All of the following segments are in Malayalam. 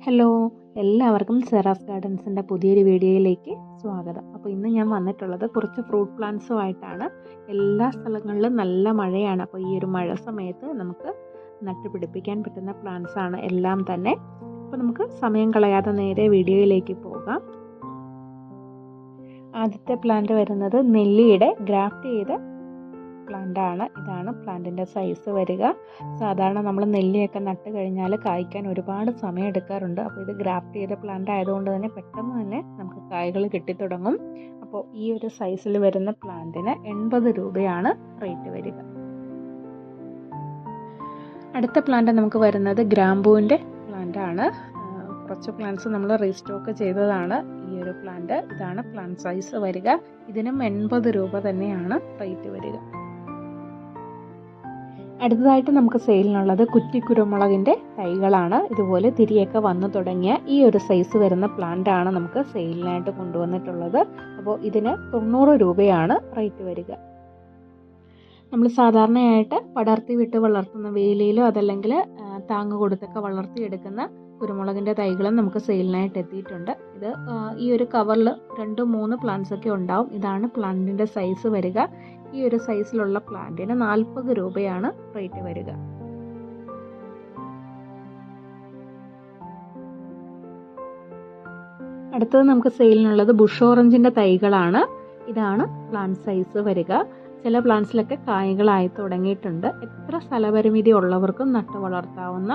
ഹലോ, എല്ലാവർക്കും സെറാസ് ഗാർഡൻസിൻ്റെ പുതിയൊരു വീഡിയോയിലേക്ക് സ്വാഗതം. അപ്പോൾ ഇന്ന് ഞാൻ വന്നിട്ടുള്ളത് കുറച്ച് ഫ്രൂട്ട് പ്ലാന്റ്സുമായിട്ടാണ്. എല്ലാ സ്ഥലങ്ങളിലും നല്ല മഴയാണ്. അപ്പോൾ ഈ ഒരു മഴ സമയത്ത് നമുക്ക് നട്ടുപിടിപ്പിക്കാൻ പറ്റുന്ന പ്ലാന്റ്സാണ് എല്ലാം തന്നെ. അപ്പോൾ നമുക്ക് സമയം കളയാതെ നേരെ വീഡിയോയിലേക്ക് പോകാം. ആദ്യത്തെ പ്ലാന്റ് വരുന്നത് നെല്ലിയുടെ ഗ്രാഫ്റ്റ് ചെയ്ത പ്ലാന്റാണ്. ഇതാണ് പ്ലാന്റിൻ്റെ സൈസ് വരിക. സാധാരണ നമ്മൾ നെല്ലിയൊക്കെ നട്ട് കഴിഞ്ഞാൽ കായ്ക്കാൻ ഒരുപാട് സമയം എടുക്കാറുണ്ട്. അപ്പോൾ ഇത് ഗ്രാഫ്റ്റ് ചെയ്ത പ്ലാന്റ് ആയതുകൊണ്ട് തന്നെ പെട്ടെന്ന് തന്നെ നമുക്ക് കായ്കൾ കിട്ടിത്തുടങ്ങും. അപ്പോൾ ഈ ഒരു സൈസിൽ വരുന്ന പ്ലാന്റിന് 80 രൂപയാണ് റേറ്റ് വരിക. അടുത്ത പ്ലാന്റ് നമുക്ക് വരുന്നത് ഗ്രാമ്പൂവിൻ്റെ പ്ലാന്റ് ആണ്. കുറച്ച് പ്ലാന്റ്സ് നമ്മൾ റീസ്റ്റോക്ക് ചെയ്തതാണ് ഈ ഒരു പ്ലാന്റ്. ഇതാണ് പ്ലാന്റ് സൈസ് വരിക. ഇതിനും 80 രൂപ തന്നെയാണ് റേറ്റ് വരിക. അടുത്തതായിട്ട് നമുക്ക് സെയിലിനുള്ളത് കുറ്റിക്കുരുമുളകിൻ്റെ തൈകളാണ്. ഇതുപോലെ തിരിയൊക്കെ വന്നു തുടങ്ങിയ ഈ ഒരു സൈസ് വരുന്ന പ്ലാന്റ് ആണ് നമുക്ക് സെയിലിനായിട്ട് കൊണ്ടുവന്നിട്ടുള്ളത്. അപ്പോൾ ഇതിന് 90 രൂപയാണ് റേറ്റ് വരിക. നമ്മൾ സാധാരണയായിട്ട് പടർത്തി വിട്ട് വളർത്തുന്ന വേലിയിലോ അതല്ലെങ്കിൽ താങ്ങ് കൊടുത്തൊക്കെ വളർത്തിയെടുക്കുന്ന കുരുമുളകിൻ്റെ തൈകളും നമുക്ക് സെയിലിനായിട്ട് എത്തിയിട്ടുണ്ട്. ഇത് ഈ ഒരു കവറിൽ 2-3 പ്ലാന്റ്സ് ഒക്കെ ഉണ്ടാവും. ഇതാണ് പ്ലാന്റിൻ്റെ സൈസ് വരിക. ഈ ഒരു സൈസിലുള്ള പ്ലാന്റിന് 40 രൂപയാണ് റേറ്റ് വരിക. അടുത്തത് നമുക്ക് സെയിലിനുള്ളത് ബുഷ് ഓറഞ്ചിൻ്റെ തൈകളാണ്. ഇതാണ് പ്ലാന്റ് സൈസ് വരിക. ചില പ്ലാന്റ്സിലൊക്കെ കായ്കളായി തുടങ്ങിയിട്ടുണ്ട്. എത്ര സ്ഥലപരിമിതി ഉള്ളവർക്കും നട്ട് വളർത്താവുന്ന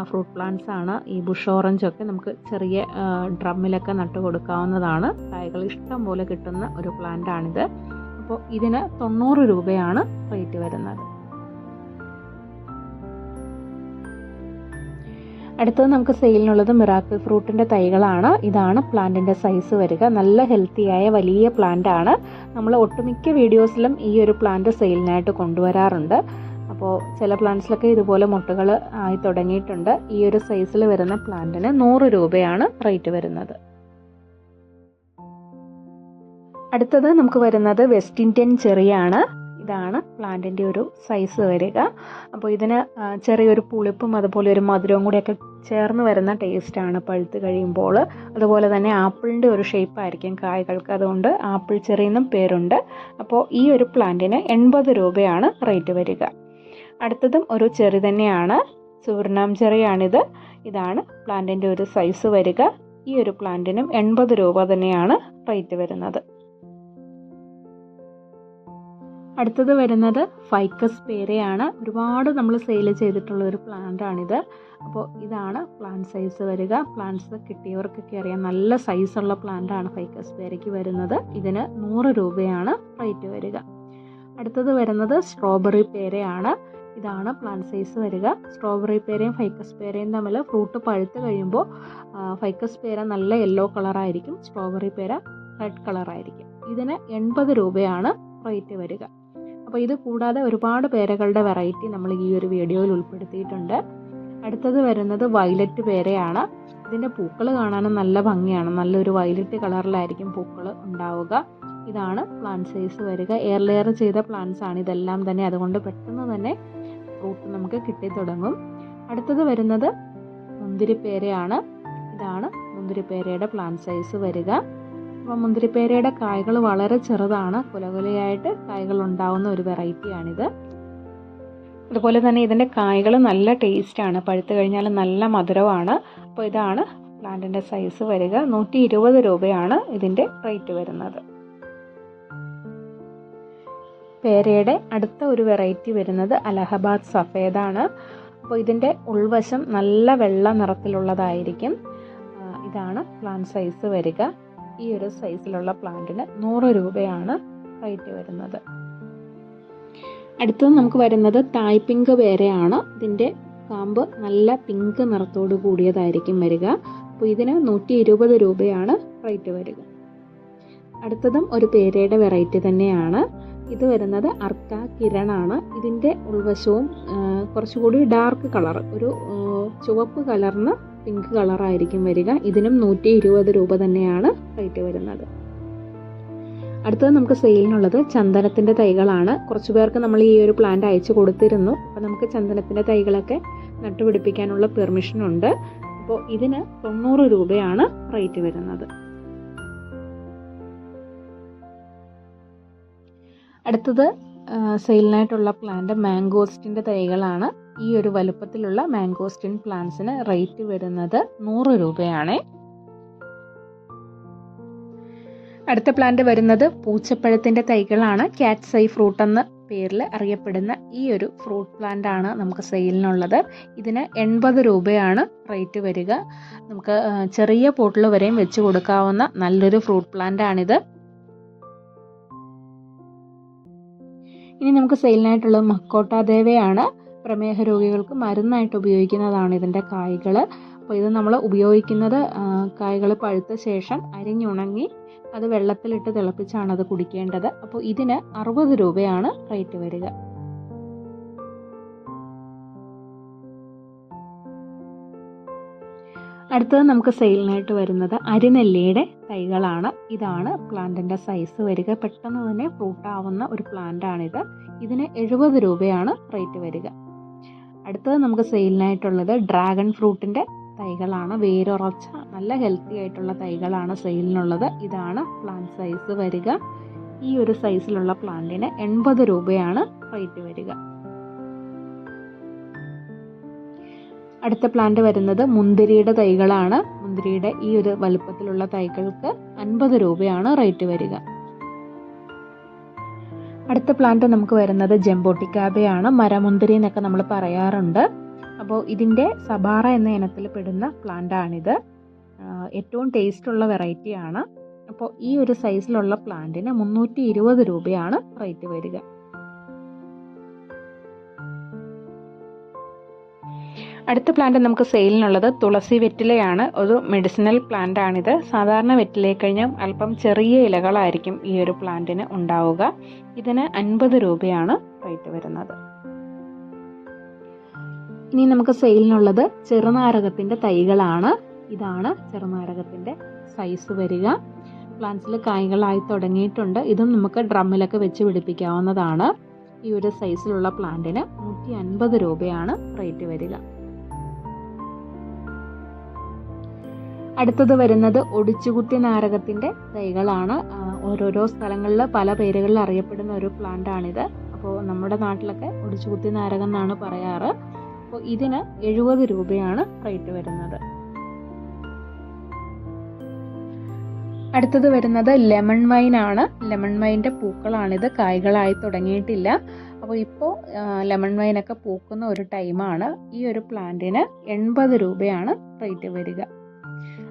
ഫ്രൂട്ട് പ്ലാന്റ്സ് ആണ് ഈ ബുഷ് ഓറഞ്ചൊക്കെ. നമുക്ക് ചെറിയ ഡ്രമ്മിലൊക്കെ നട്ട് കൊടുക്കാവുന്നതാണ്. കായ്കൾ ഇഷ്ടം പോലെ കിട്ടുന്ന ഒരു പ്ലാന്റ് ആണിത്. അപ്പോൾ ഇതിന് 90 രൂപയാണ് റേറ്റ് വരുന്നത്. അടുത്തത് നമുക്ക് സെയിലിനുള്ളത് മിറാക്കിൾ ഫ്രൂട്ടിൻ്റെ തൈകളാണ്. ഇതാണ് പ്ലാന്റിൻ്റെ സൈസ് വരിക. നല്ല ഹെൽത്തിയായ വലിയ പ്ലാന്റ് ആണ്. നമ്മൾ ഒട്ടുമിക്ക വീഡിയോസിലും ഈ ഒരു പ്ലാന്റ് സെയിലിനായിട്ട് കൊണ്ടുവരാറുണ്ട്. അപ്പോൾ ചില പ്ലാന്റ്സിലൊക്കെ ഇതുപോലെ മുട്ടുകൾ ആയി തുടങ്ങിയിട്ടുണ്ട്. ഈ ഒരു സൈസിൽ വരുന്ന പ്ലാന്റിന് 100 രൂപയാണ് റേറ്റ് വരുന്നത്. അടുത്തത് നമുക്ക് വരുന്നത് വെസ്റ്റ് ഇന്ത്യൻ ചെറിയാണ്. ഇതാണ് പ്ലാന്റിൻ്റെ ഒരു സൈസ് വരിക. അപ്പോൾ ഇതിന് ചെറിയൊരു പുളിപ്പും അതുപോലെ ഒരു മധുരവും കൂടിയൊക്കെ ചേർന്ന് വരുന്ന ടേസ്റ്റാണ് പഴുത്ത് കഴിയുമ്പോൾ. അതുപോലെ തന്നെ ആപ്പിളിൻ്റെ ഒരു ഷേപ്പായിരിക്കും കായ്കൾക്ക്. അതുകൊണ്ട് ആപ്പിൾ ചെറി എന്നും പേരുണ്ട്. അപ്പോൾ ഈ ഒരു പ്ലാന്റിന് 80 രൂപയാണ് റേറ്റ് വരിക. അടുത്തതും ഒരു ചെറി തന്നെയാണ്. സുവർണം ചെറിയാണിത്. ഇതാണ് പ്ലാന്റിൻ്റെ ഒരു സൈസ് വരിക. ഈ ഒരു പ്ലാന്റിനും 80 രൂപ തന്നെയാണ് റേറ്റ് വരുന്നത്. അടുത്തത് വരുന്നത് ഫൈക്കസ് പേരയാണ്. ഒരുപാട് നമ്മൾ സെയിൽ ചെയ്തിട്ടുള്ള ഒരു പ്ലാന്റ് ആണിത്. അപ്പോൾ ഇതാണ് പ്ലാന്റ് സൈസ് വരിക. പ്ലാന്റ്സ് കിട്ടിയവർക്കൊക്കെ അറിയാം, നല്ല സൈസുള്ള പ്ലാന്റ് ആണ് ഫൈക്കസ് പേരയ്ക്ക് വരുന്നത്. ഇതിന് 100 രൂപയാണ് റേറ്റ് വരിക. അടുത്തത് വരുന്നത് സ്ട്രോബെറി പേരയാണ്. ഇതാണ് പ്ലാന്റ് സൈസ് വരിക. സ്ട്രോബെറി പേരയും ഫൈക്കസ് പേരയും തമ്മിൽ ഫ്രൂട്ട് പഴുത്ത് കഴിയുമ്പോൾ ഫൈക്കസ് പേര നല്ല യെല്ലോ കളറായിരിക്കും, സ്ട്രോബെറി പേര റെഡ് കളറായിരിക്കും. ഇതിന് 80 രൂപയാണ് റേറ്റ് വരിക. അപ്പോൾ ഇത് കൂടാതെ ഒരുപാട് പേരകളുടെ വെറൈറ്റി നമ്മൾ ഈ ഒരു വീഡിയോയിൽ ഉൾപ്പെടുത്തിയിട്ടുണ്ട്. അടുത്തത് വരുന്നത് വയലറ്റ് പേരയാണ്. ഇതിൻ്റെ പൂക്കൾ കാണാനും നല്ല ഭംഗിയാണ്. നല്ലൊരു വയലറ്റ് കളറിലായിരിക്കും പൂക്കൾ ഉണ്ടാവുക. ഇതാണ് പ്ലാന്റ് സൈസ് വരിക. എയർ ലെയർ ചെയ്ത പ്ലാന്റ്സ് ആണ് ഇതെല്ലാം തന്നെ. അതുകൊണ്ട് പെട്ടെന്ന് തന്നെ ഫ്രൂട്ട് നമുക്ക് കിട്ടിത്തുടങ്ങും. അടുത്തത് വരുന്നത് മുന്തിരിപ്പേരയാണ്. ഇതാണ് മുന്തിരിപ്പേരയുടെ പ്ലാന്റ് സൈസ് വരിക. അപ്പോൾ മുന്തിരിപ്പേരയുടെ കായ്കൾ വളരെ ചെറുതാണ്. കുലകുലയായിട്ട് കായ്കൾ ഉണ്ടാവുന്ന ഒരു വെറൈറ്റിയാണിത്. അതുപോലെ തന്നെ ഇതിൻ്റെ കായ്കൾ നല്ല ടേസ്റ്റാണ്. പഴുത്ത് കഴിഞ്ഞാൽ നല്ല മധുരമാണ്. അപ്പോൾ ഇതാണ് പ്ലാന്റിൻ്റെ സൈസ് വരിക. 120 രൂപയാണ് ഇതിൻ്റെ റേറ്റ് വരുന്നത്. പേരയുടെ അടുത്ത ഒരു വെറൈറ്റി വരുന്നത് അലഹബാദ് സഫേദാണ്. അപ്പോൾ ഇതിൻ്റെ ഉൾവശം നല്ല വെള്ള നിറത്തിലുള്ളതായിരിക്കും. ഇതാണ് പ്ലാന്റ് സൈസ് വരിക. ഈ ഒരു സൈസിലുള്ള പ്ലാന്റിന് 100 രൂപയാണ് റേറ്റ് വരുന്നത്. അടുത്തത് നമുക്ക് വരുന്നത് തായ് പിങ്ക് പേരയാണ്. ഇതിൻ്റെ കാമ്പ് നല്ല പിങ്ക് നിറത്തോട് കൂടിയതായിരിക്കും വരിക. അപ്പോൾ ഇതിന് 120 രൂപയാണ് റേറ്റ് വരിക. അടുത്തതും ഒരു പേരയുടെ വെറൈറ്റി തന്നെയാണ്. ഇത് വരുന്നത് അർക്ക കിരണാണ്. ഇതിൻ്റെ ഉൾവശവും കുറച്ചുകൂടി ഡാർക്ക് കളർ, ഒരു ചുവപ്പ് കലർന്ന പിങ്ക് കളറായിരിക്കും വരിക. ഇതിനും 120 രൂപ തന്നെയാണ് റേറ്റ് വരുന്നത്. അടുത്തത് നമുക്ക് സെയിലിനുള്ളത് ചന്ദനത്തിൻ്റെ തൈകളാണ്. കുറച്ച് പേർക്ക് നമ്മൾ ഈ ഒരു പ്ലാന്റ് അയച്ചു കൊടുത്തിരുന്നു. അപ്പോൾ നമുക്ക് ചന്ദനത്തിൻ്റെ തൈകളൊക്കെ നട്ടുപിടിപ്പിക്കാനുള്ള പെർമിഷൻ ഉണ്ട്. അപ്പോൾ ഇതിന് 90 രൂപയാണ് റേറ്റ് വരുന്നത്. അടുത്തത് സെയിലിനായിട്ടുള്ള പ്ലാന്റ് മാംഗോസ്റ്റിൻ്റെ തൈകളാണ്. ഈ ഒരു വലുപ്പത്തിലുള്ള മാംഗോസ്റ്റിൻ പ്ലാന്റ്സിന് റേറ്റ് വരുന്നത് 100 രൂപയാണ്. അടുത്ത പ്ലാന്റ് വരുന്നത് പൂച്ചപ്പഴത്തിൻ്റെ തൈകളാണ്. കാറ്റ്സ് ഐ ഫ്രൂട്ട് എന്ന പേരിൽ അറിയപ്പെടുന്ന ഈ ഒരു ഫ്രൂട്ട് പ്ലാന്റ് ആണ് നമുക്ക് സെയിലിനുള്ളത്. ഇതിന് 80 രൂപയാണ് റേറ്റ് വരിക. നമുക്ക് ചെറിയ പോട്ടിൽ വരെയും വെച്ച് കൊടുക്കാവുന്ന നല്ലൊരു ഫ്രൂട്ട് പ്ലാന്റ് ആണിത്. ഇനി നമുക്ക് സെയിലിനായിട്ടുള്ളത് മക്കോട്ടാദേവയാണ്. പ്രമേഹ രോഗികൾക്ക് മരുന്നായിട്ട് ഉപയോഗിക്കുന്നതാണ് ഇതിൻ്റെ കായ്കൾ. അപ്പോൾ ഇത് നമ്മൾ ഉപയോഗിക്കുന്നത് കായ്കൾ പഴുത്ത ശേഷം അരിഞ്ഞുണങ്ങി അത് വെള്ളത്തിലിട്ട് തിളപ്പിച്ചാണ് അത് കുടിക്കേണ്ടത്. അപ്പോൾ ഇതിന് 60 രൂപയാണ് റേറ്റ് വരിക. അടുത്തത് നമുക്ക് സെയിലിനായിട്ട് വരുന്നത് അരിനെല്ലിയുടെ തൈകളാണ്. ഇതാണ് പ്ലാന്റിൻ്റെ സൈസ് വരിക. പെട്ടെന്ന് തന്നെ ഫ്രൂട്ട് ആവുന്ന ഒരു പ്ലാന്റ് ആണിത്. ഇതിന് 70 രൂപയാണ് റേറ്റ് വരിക. അടുത്തത് നമുക്ക് സെയിലിനായിട്ടുള്ളത് ഡ്രാഗൺ ഫ്രൂട്ടിൻ്റെ തൈകളാണ്. വേരുറച്ച നല്ല ഹെൽത്തി ആയിട്ടുള്ള തൈകളാണ് സെയിലിനുള്ളത്. ഇതാണ് പ്ലാന്റ് സൈസ് വരിക. ഈ ഒരു സൈസിലുള്ള പ്ലാന്റിന് 80 രൂപയാണ് റേറ്റ് വരിക. അടുത്ത പ്ലാന്റ് വരുന്നത് മുന്തിരിയുടെ തൈകളാണ്. മുന്തിരിയുടെ ഈ ഒരു വലുപ്പത്തിലുള്ള തൈകൾക്ക് 50 രൂപയാണ് റേറ്റ് വരിക. അടുത്ത പ്ലാന്റ് നമുക്ക് വരുന്നത് ജംബോട്ടിക്കാബയാണ്. മരമുന്തിരി എന്നൊക്കെ നമ്മൾ പറയാറുണ്ട്. അപ്പോൾ ഇതിൻ്റെ സബാറ എന്ന ഇനത്തിൽ പെടുന്ന പ്ലാന്റ് ആണിത്. ഏറ്റവും ടേസ്റ്റുള്ള വെറൈറ്റിയാണ്. അപ്പോൾ ഈ ഒരു സൈസിലുള്ള പ്ലാന്റിന് 320 രൂപയാണ് റേറ്റ് വരിക. അടുത്ത പ്ലാന്റ് നമുക്ക് സെയിലിനുള്ളത് തുളസി വെറ്റിലയാണ്. ഒരു മെഡിസിനൽ പ്ലാന്റ് ആണിത്. സാധാരണ വെറ്റിലയെ കഴിഞ്ഞാൽ അല്പം ചെറിയ ഇലകളായിരിക്കും ഈ ഒരു പ്ലാന്റിന് ഉണ്ടാവുക. ഇതിന് 50 രൂപയാണ് റേറ്റ് വരുന്നത്. ഇനി നമുക്ക് സെയിലിനുള്ളത് ചെറുനാരകത്തിൻ്റെ തൈകളാണ്. ഇതാണ് ചെറുനാരകത്തിൻ്റെ സൈസ് വരിക. പ്ലാന്റ്സിൽ കായ്കളായി തുടങ്ങിയിട്ടുണ്ട്. ഇതും നമുക്ക് ഡ്രമ്മിലൊക്കെ വെച്ച് പിടിപ്പിക്കാവുന്നതാണ്. ഈ ഒരു സൈസിലുള്ള പ്ലാന്റിന് 150 രൂപയാണ് റേറ്റ് വരിക. അടുത്തത് വരുന്നത് ഒടിച്ചുകുത്തി നാരകത്തിൻ്റെ തൈകളാണ്. ഓരോരോ സ്ഥലങ്ങളിൽ പല പേരുകളിൽ അറിയപ്പെടുന്ന ഒരു പ്ലാന്റ് ആണിത്. അപ്പോൾ നമ്മുടെ നാട്ടിലൊക്കെ ഒടിച്ചുകുത്തി നാരകം എന്നാണ് പറയാറ്. അപ്പോൾ ഇതിന് 70 രൂപയാണ് റേറ്റ് വരുന്നത്. അടുത്തത് വരുന്നത് ലെമൺ വൈൻ ആണ്. ലെമൺ വൈൻ്റെ പൂക്കളാണിത്. കായ്കളായി തുടങ്ങിയിട്ടില്ല. അപ്പോൾ ഇപ്പോൾ ലെമൺ വൈനൊക്കെ പൂക്കുന്ന ഒരു ടൈമാണ്. ഈ ഒരു പ്ലാന്റിന് 80 രൂപയാണ് റേറ്റ് വരിക.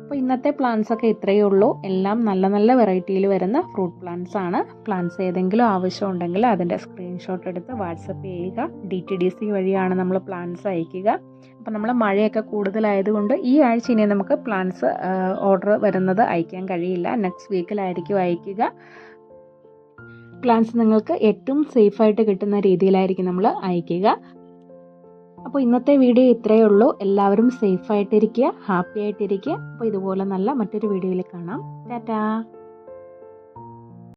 അപ്പോൾ ഇന്നത്തെ പ്ലാന്റ്സ് ഒക്കെ ഇത്രയേ ഉള്ളൂ. എല്ലാം നല്ല നല്ല വെറൈറ്റിയിൽ വരുന്ന ഫ്രൂട്ട് പ്ലാന്റ്സ് ആണ്. പ്ലാന്റ്സ് ഏതെങ്കിലും ആവശ്യമുണ്ടെങ്കിൽ അതിൻ്റെ സ്ക്രീൻഷോട്ട് എടുത്ത് വാട്സപ്പ് ചെയ്യുക. DTDC വഴിയാണ് നമ്മൾ പ്ലാന്റ്സ് അയക്കുക. അപ്പോൾ നമ്മൾ മഴയൊക്കെ കൂടുതലായതുകൊണ്ട് ഈ ആഴ്ച ഇനി നമുക്ക് പ്ലാന്റ്സ് ഓർഡർ വരുന്നത് അയക്കാൻ കഴിയില്ല. നെക്സ്റ്റ് വീക്കിലായിരിക്കും അയക്കുക. പ്ലാന്റ്സ് നിങ്ങൾക്ക് ഏറ്റവും സേഫായിട്ട് കിട്ടുന്ന രീതിയിലായിരിക്കും നമ്മൾ അയക്കുക. അപ്പോൾ ഇന്നത്തെ വീഡിയോ ഇത്രയേ ഉള്ളൂ. എല്ലാവരും സേഫായിട്ടിരിക്കുക, ഹാപ്പി ആയിട്ടിരിക്കുക. അപ്പോൾ ഇതുപോലെ നല്ല മറ്റൊരു വീഡിയോയിൽ കാണാം. ടാറ്റാ.